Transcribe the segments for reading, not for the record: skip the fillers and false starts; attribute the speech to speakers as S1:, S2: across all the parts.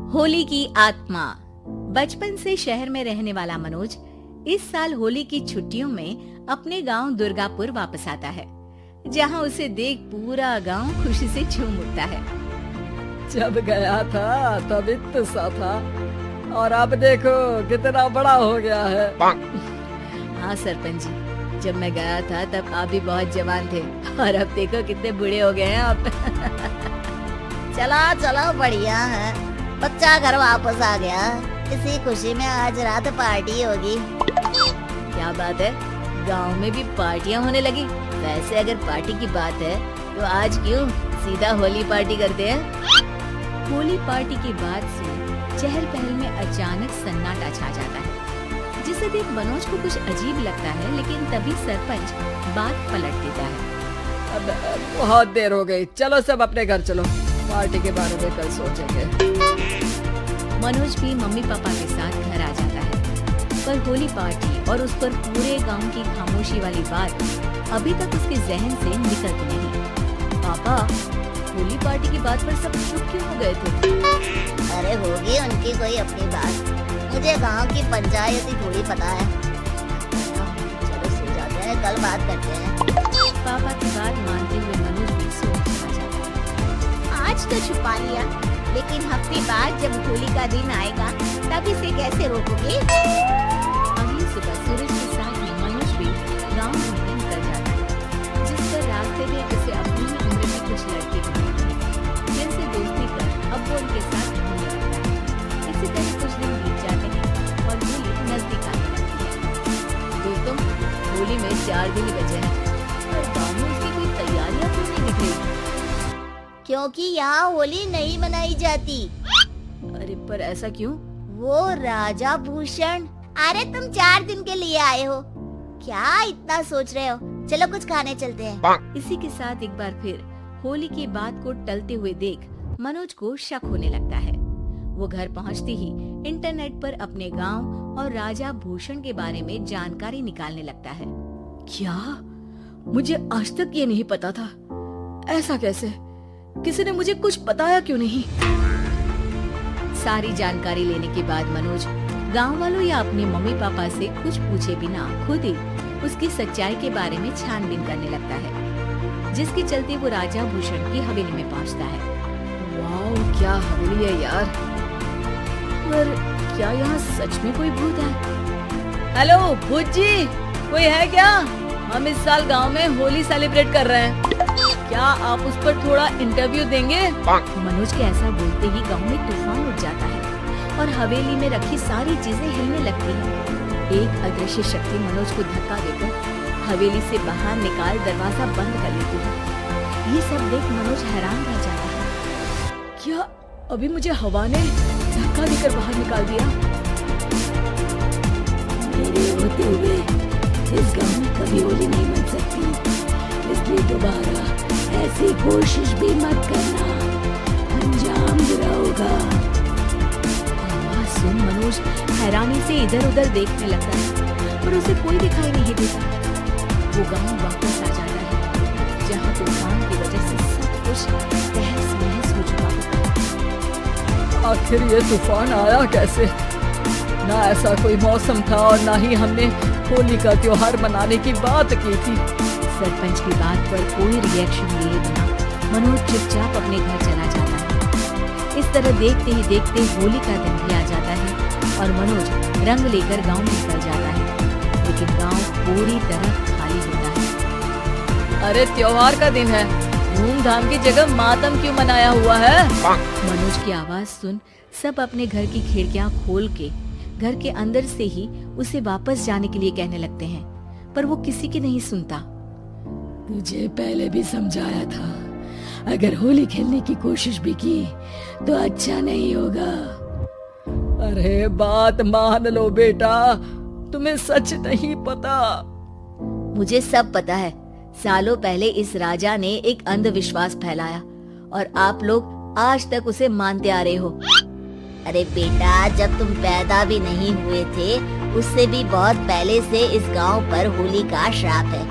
S1: होली की आत्मा। बचपन से शहर में रहने वाला मनोज इस साल होली की छुट्टियों में अपने गांव दुर्गापुर वापस आता है, जहां उसे देख पूरा गांव खुशी से झूम उठता है।
S2: जब गया था तब इतना सा था और अब देखो कितना बड़ा हो गया है।
S1: हाँ सरपंच जी, जब मैं गया था तब आप भी बहुत जवान थे और अब देखो कितने बूढ़े हो गए हैं आप।
S3: चलो चलो बढ़िया है, बच्चा घर वापस आ गया। इसी खुशी में आज रात पार्टी होगी।
S1: क्या बात है, गांव में भी पार्टियां होने लगी। वैसे अगर पार्टी की बात है तो आज क्यों सीधा होली पार्टी करते हैं। होली पार्टी की बात सुन चहल पहल में अचानक सन्नाटा छा जाता है, जिसे देख मनोज को कुछ अजीब लगता है, लेकिन तभी सरपंच बात पलट देता है।
S2: अब बहुत देर हो गई, चलो सब अपने घर चलो, पार्टी के बारे में कल सोचेंगे।
S1: मनोज भी मम्मी पापा के साथ घर आ जाता है, पर होली पार्टी और उस पर पूरे गांव की खामोशी वाली बात अभी तक उसके जहन से निकलती नहीं। पापा, होली पार्टी की बात पर सब चुप क्यों हो गए थे?
S3: अरे होगी उनकी कोई अपनी बात, मुझे गांव की पंचायत ही थोड़ी पता है। चलो सो जाते हैं, कल बात करते हैं।
S1: पापा की बात मानते हुए मनोज भी सोच जाता है।
S3: आज तो छुपा लिया, लेकिन हफ्ते बाद जब होली का दिन आएगा तब इसे कैसे रोकोगे?
S1: अगली सुबह सूरज के साथ ही मनोज भी गांव घूमने निकल जाता है, जिस पर रास्ते में उसे अपनी ही उम्र के कुछ लड़के मिलते हैं, जिनसे दोस्ती कर अब वो उनके साथ घूमने लगता है। इसी तरह कुछ दिन बीत जाते हैं और होली नजदीक आने लगती है। दोस्तों, होली में 4 दिन ही बचे हैं, पर गाँव में उसकी कोई तैयारियां क्यों नहीं दिख रही?
S3: क्योंकि यहाँ होली नहीं मनाई जाती।
S1: अरे पर ऐसा क्यों?
S3: वो राजा भूषण। अरे तुम 4 दिन के लिए आए हो, क्या इतना सोच रहे हो? चलो कुछ खाने चलते हैं।
S1: इसी के साथ एक बार फिर होली की बात को टलते हुए देख मनोज को शक होने लगता है। वो घर पहुंचते ही इंटरनेट पर अपने गांव और राजा भूषण के बारे में जानकारी निकालने लगता है।
S2: क्या? मुझे आज तक ये नहीं पता था। ऐसा कैसे? किसी ने मुझे कुछ बताया क्यों नहीं?
S1: सारी जानकारी लेने के बाद मनोज गांव वालों या अपने मम्मी पापा से कुछ पूछे बिना खुद ही उसकी सच्चाई के बारे में छानबीन करने लगता है, जिसके चलते वो राजा भूषण की हवेली में पहुंचता है।
S2: वाह, क्या हवेली है यार। पर क्या यहाँ सच में कोई भूत है? हेलो भूत जी, कोई है क्या? हम इस साल गांव में होली सेलिब्रेट कर रहे हैं, क्या आप उस पर थोड़ा इंटरव्यू देंगे?
S1: मनोज के ऐसा बोलते ही गांव में तूफान उठ जाता है और हवेली में रखी सारी चीजें हिलने लगती हैं। एक अदृश्य शक्ति मनोज को धक्का देकर हवेली से बाहर निकाल दरवाजा बंद कर लेती है। ये सब देख मनोज हैरान रह जाता है।
S2: क्या अभी मुझे हवा ने धक्का देकर बाहर निकाल दिया? मेरे होते हुए इस गांव में कभी होली नहीं बन सकती, इसलिए दोबारा ऐसी कोशिश भी मत करना, अंजाम बुरा होगा।
S1: आवाज सुन मनोज हैरानी से इधर उधर देखने लगता है, पर उसे कोई दिखाई नहीं देता। वो गांव वापस आ जाता है, जहां तूफान की वजह से सब कुछ तहस नहस हो चुका होता है।
S2: आखिर ये तूफान आया कैसे? ना ऐसा कोई मौसम था और ना ही हमने होली का त्योहार मनाने की बात की थी।
S1: सरपंच की बात पर कोई रिएक्शन लिए बिना मनोज चुपचाप अपने घर चला जाता है। इस तरह देखते ही देखते होली का दिन भी आ जाता है और मनोज रंग लेकर गांव में निकल जाता है, लेकिन गांव पूरी तरह खाली होता है।
S2: अरे त्योहार का दिन है, धूमधाम की जगह मातम क्यों मनाया हुआ है?
S1: मनोज की आवाज सुन सब अपने घर की खिड़कियां खोल के घर के अंदर से ही उसे वापस जाने के लिए कहने लगते हैं, पर वो किसी की नहीं सुनता।
S2: तुझे पहले भी समझाया था, अगर होली खेलने की कोशिश भी की तो अच्छा नहीं होगा। अरे बात मान लो बेटा, तुम्हें सच नहीं पता।
S1: मुझे सब पता है। सालों पहले इस राजा ने एक अंधविश्वास फैलाया और आप लोग आज तक उसे मानते आ रहे हो।
S3: अरे बेटा, जब तुम पैदा भी नहीं हुए थे उससे भी बहुत पहले से इस गांव पर होली का श्राप है।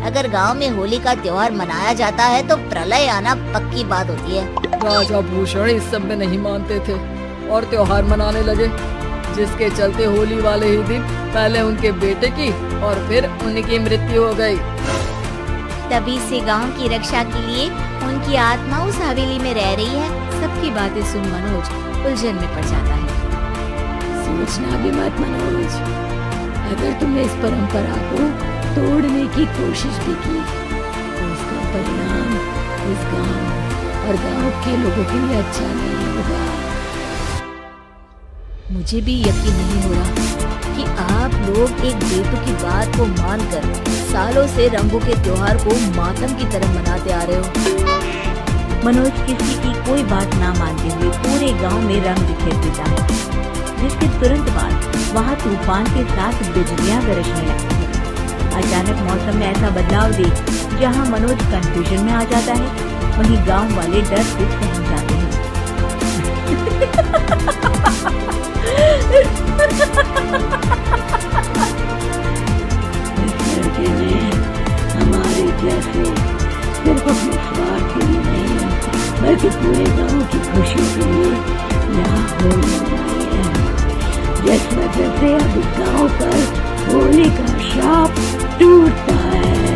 S3: अगर गांव में होली का त्योहार मनाया जाता है तो प्रलय आना पक्की बात होती है।
S2: राजा भूषण इस सब में नहीं मानते थे, और त्योहार मनाने लगे, जिसके चलते होली वाले ही दिन पहले उनके बेटे की और फिर उनकी मृत्यु हो गई।
S3: तभी से गांव की रक्षा के लिए उनकी आत्मा उस हवेली में रह रही है।
S1: सबकी बातें सुन मनोज उलझन में पड़ जाता है।
S2: सोचना भी मत मनोज, अगर तुमने इस परंपरा को तोड़ने की कोशिश भी की तो उसका परिणाम इस गांव और गांव के लोगों के लिए अच्छा नहीं होगा।
S3: मुझे भी यकीन नहीं हो रहा कि आप लोग एक बेतुकी बात को मानकर सालों से रंगों के त्योहार को मातम की तरह मनाते आ रहे हो।
S4: मनोज किसी की कोई बात ना मानते हुए पूरे गांव में रंग बिखेर देता है, जिसके तुरंत बाद वहां तूफान के साथ बिजलियां गरजने लगती है। अचानक मौसम में ऐसा बदलाव देख जहां मनोज कंफ्यूजन में आ जाता है, वहीं गांव वाले डर से सहम जाते हैं।
S2: इस लड़के ने हमारे जैसे सिर्फ अपने स्वार्थ के लिए नहीं बल्कि पूरे गांव की खुशी के लिए यहाँ होली मनाई है, जिस वजह से अब इस गांव पर होली का शाप टूटता है।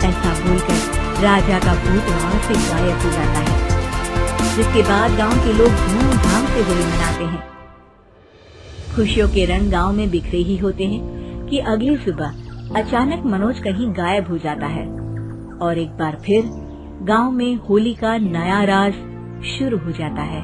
S4: ऐसा बोलकर राजा का भूत वहां से गायब हो जाता है, जिसके बाद गांव के लोग धूमधाम से होली मनाते हैं। खुशियों के रंग गांव में बिखरे ही होते हैं कि अगली सुबह अचानक मनोज कहीं गायब हो जाता है और एक बार फिर गांव में होली का नया राज शुरू हो जाता है।